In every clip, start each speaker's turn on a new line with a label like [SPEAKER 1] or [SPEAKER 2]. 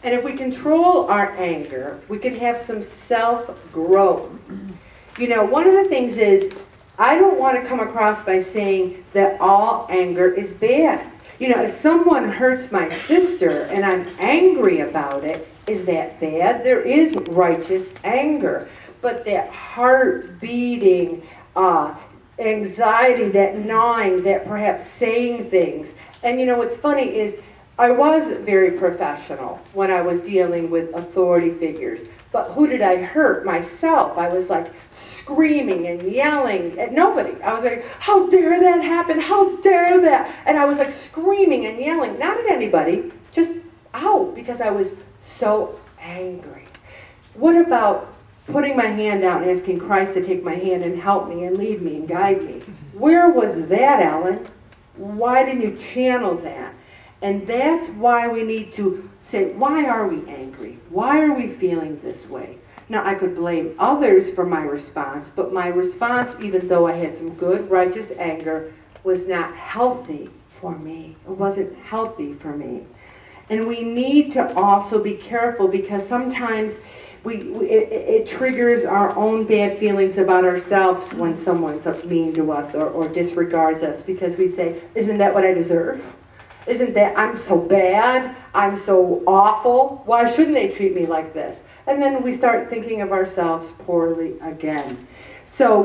[SPEAKER 1] And if we control our anger, we can have some self-growth. You know, one of the things is, I don't want to come across by saying that all anger is bad. You know, if someone hurts my sister and I'm angry about it, is that bad? There is righteous anger. But that heart beating, anxiety, that gnawing, that perhaps saying things. And you know what's funny is, I was very professional when I was dealing with authority figures. But who did I hurt? Myself. I was like screaming and yelling at nobody. I was like, how dare that happen? How dare that? And I was like screaming and yelling, not at anybody, just out, because I was so angry. What about putting my hand out and asking Christ to take my hand and help me and lead me and guide me? Where was that, Ellen? Why didn't you channel that? And that's why we need to say, why are we angry? Why are we feeling this way? Now, I could blame others for my response, but my response, even though I had some good, righteous anger, was not healthy for me. It wasn't healthy for me. And we need to also be careful, because sometimes it triggers our own bad feelings about ourselves when someone's mean to us or disregards us, because we say, isn't that what I deserve? Isn't that, I'm so bad, I'm so awful, why shouldn't they treat me like this? And then we start thinking of ourselves poorly again. So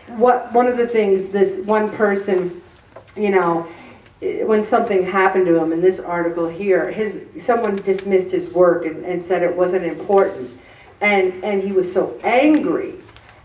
[SPEAKER 1] one of the things, this one person, you know, when something happened to him, in this article here, someone dismissed his work and said it wasn't important. And he was so angry.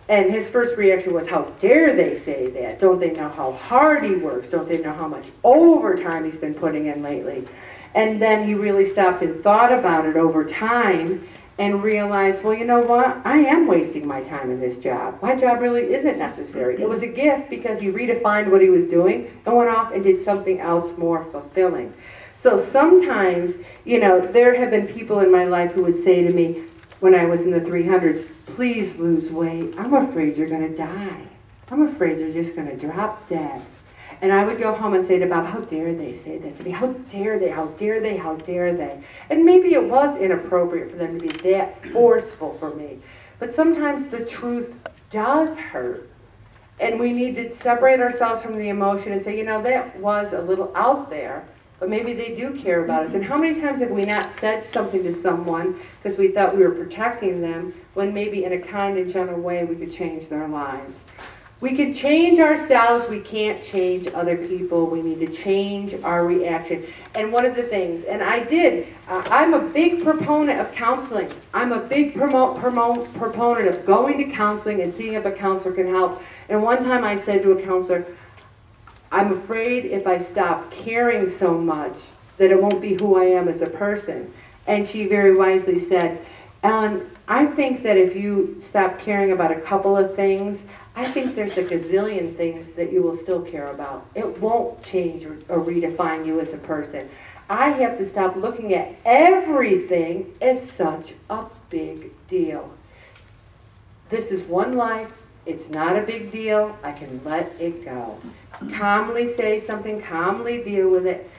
[SPEAKER 1] And his first reaction was, how dare they say that? Don't they know how hard he works? Don't they know how much overtime he's been putting in lately? And then he really stopped and thought about it over time and realized, well, you know what? I am wasting my time in this job. My job really isn't necessary. It was a gift because he redefined what he was doing and went off and did something else more fulfilling. So sometimes, you know, there have been people in my life who would say to me when I was in the 300s, please lose weight. I'm afraid you're going to die. I'm afraid you're just going to drop dead. And I would go home and say to Bob, how dare they say that to me? How dare they? How dare they? How dare they? And maybe it was inappropriate for them to be that forceful for me. But sometimes the truth does hurt. And we need to separate ourselves from the emotion and say, you know, that was a little out there, but maybe they do care about us. And how many times have we not said something to someone because we thought we were protecting them, when maybe in a kind and gentle way we could change their lives? We can change ourselves, we can't change other people. We need to change our reaction. And one of the things, and I'm a big proponent of counseling. I'm a big proponent of going to counseling and seeing if a counselor can help. And one time I said to a counselor, I'm afraid if I stop caring so much that it won't be who I am as a person. And she very wisely said, Ellen, I think that if you stop caring about a couple of things, I think there's a gazillion things that you will still care about. It won't change or redefine you as a person. I have to stop looking at everything as such a big deal. This is one life. It's not a big deal. I can let it go. Calmly say something, calmly deal with it.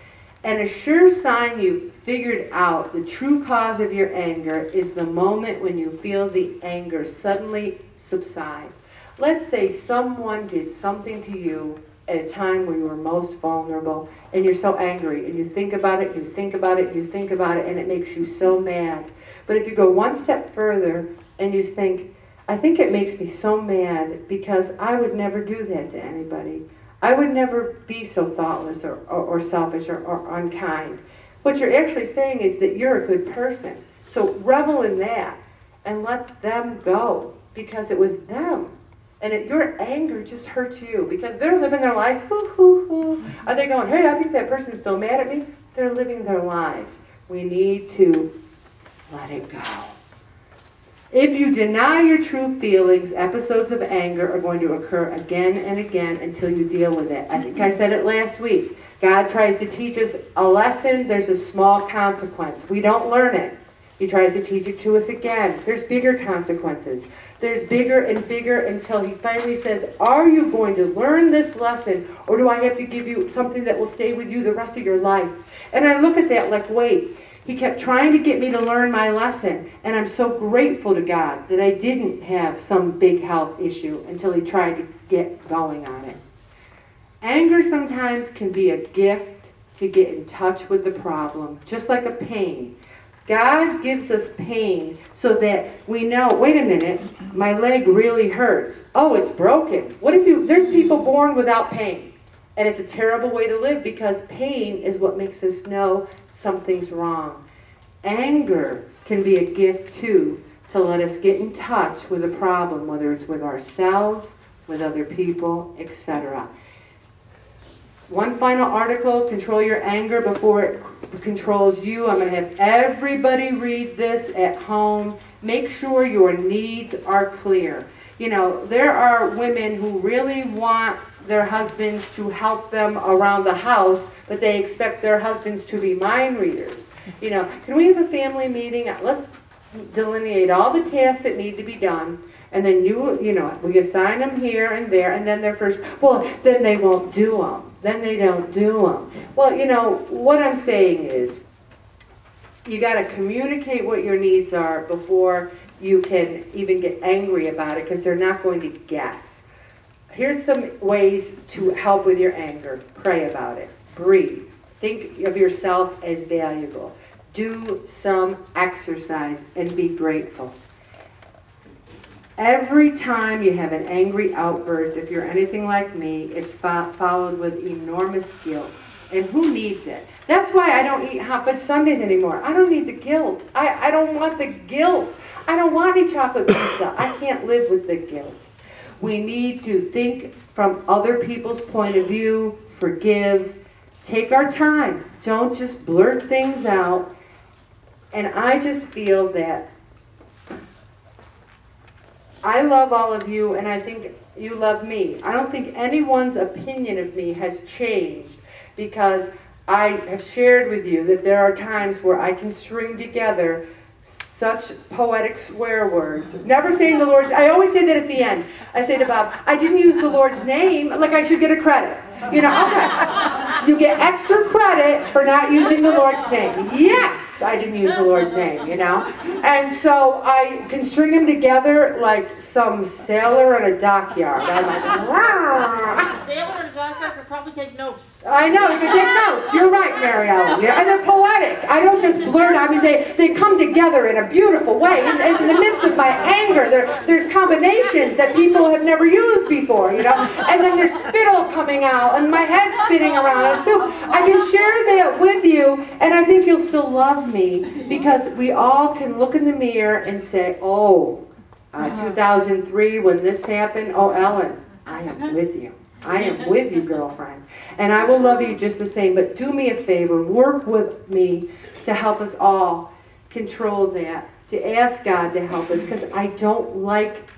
[SPEAKER 1] And a sure sign you've figured out the true cause of your anger is the moment when you feel the anger suddenly subside. Let's say someone did something to you at a time when you were most vulnerable, and you're so angry, and you think about it, you think about it, you think about it, and it makes you so mad. But if you go one step further and you think, I think it makes me so mad because I would never do that to anybody. I would never be so thoughtless or selfish or unkind. What you're actually saying is that you're a good person. So revel in that and let them go, because it was them. And your anger just hurts you because they're living their life. Hoo, hoo, hoo. Are they going, hey, I think that person's still mad at me? They're living their lives. We need to let it go. If you deny your true feelings, episodes of anger are going to occur again and again until you deal with it. I think I said it last week. God tries to teach us a lesson. There's a small consequence. We don't learn it. He tries to teach it to us again. There's bigger consequences. There's bigger and bigger until he finally says, are you going to learn this lesson, or do I have to give you something that will stay with you the rest of your life? And I look at that like, wait, He kept trying to get me to learn my lesson, and I'm so grateful to God that I didn't have some big health issue until he tried to get going on it. Anger sometimes can be a gift to get in touch with the problem, just like a pain. God gives us pain so that we know, wait a minute, my leg really hurts. Oh, it's broken. What if there's people born without pain, and it's a terrible way to live because pain is what makes us know something's wrong. Anger can be a gift too, to let us get in touch with a problem, whether it's with ourselves, with other people, etc. One final article, Control Your Anger Before It Controls You. I'm going to have everybody read this at home. Make sure your needs are clear. You know, there are women who really want their husbands to help them around the house, but they expect their husbands to be mind readers. You know, can we have a family meeting? Let's delineate all the tasks that need to be done. And then you know, we assign them here and there, and then they're first, well, then they won't do them. Then they don't do them. Well, you know, what I'm saying is, you got to communicate what your needs are before you can even get angry about it, because they're not going to guess. Here's some ways to help with your anger. Pray about it. Breathe. Think of yourself as valuable. Do some exercise and be grateful. Every time you have an angry outburst, if you're anything like me, it's followed with enormous guilt. And who needs it? That's why I don't eat hot fudge sundaes anymore. I don't need the guilt. I don't want the guilt. I don't want any chocolate pizza. I can't live with the guilt. We need to think from other people's point of view, forgive, take our time. Don't just blurt things out. And I just feel that I love all of you, and I think you love me. I don't think anyone's opinion of me has changed, because I have shared with you that there are times where I can string together such poetic swear words. Never saying the Lord's, I always say that at the end. I say to Bob, I didn't use the Lord's name, like I should get a credit. You know, okay. You get extra credit for not using the Lord's name. Yes, I didn't use the Lord's name, you know. And so I can string them together like some sailor in a dockyard. I'm like,
[SPEAKER 2] A sailor in a dockyard could probably take notes.
[SPEAKER 1] I know, you can take notes. You're right, Mary Ellen. Yeah. And they're poetic. I don't just blurt. I mean, they come together in a beautiful way. And in the midst of my anger, there's combinations that people have never used before, you know. And then there's spittle coming out, and my head spinning around. So I can share that with you, and I think you'll still love me, because we all can look in the mirror and say, oh, 2003 when this happened, oh, Ellen, I am with you. I am with you, girlfriend. And I will love you just the same. But do me a favor. Work with me to help us all control that. To ask God to help us. Because I don't like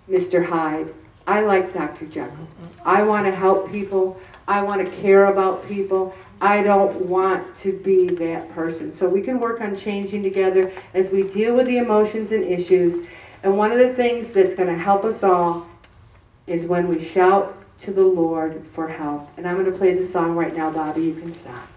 [SPEAKER 1] Mr. Hyde. I like Dr. Jekyll. I want to help people. I want to care about people. I don't want to be that person. So we can work on changing together as we deal with the emotions and issues. And one of the things that's going to help us all is when we shout to the Lord for help. And I'm going to play the song right now, Bobby. You can stop.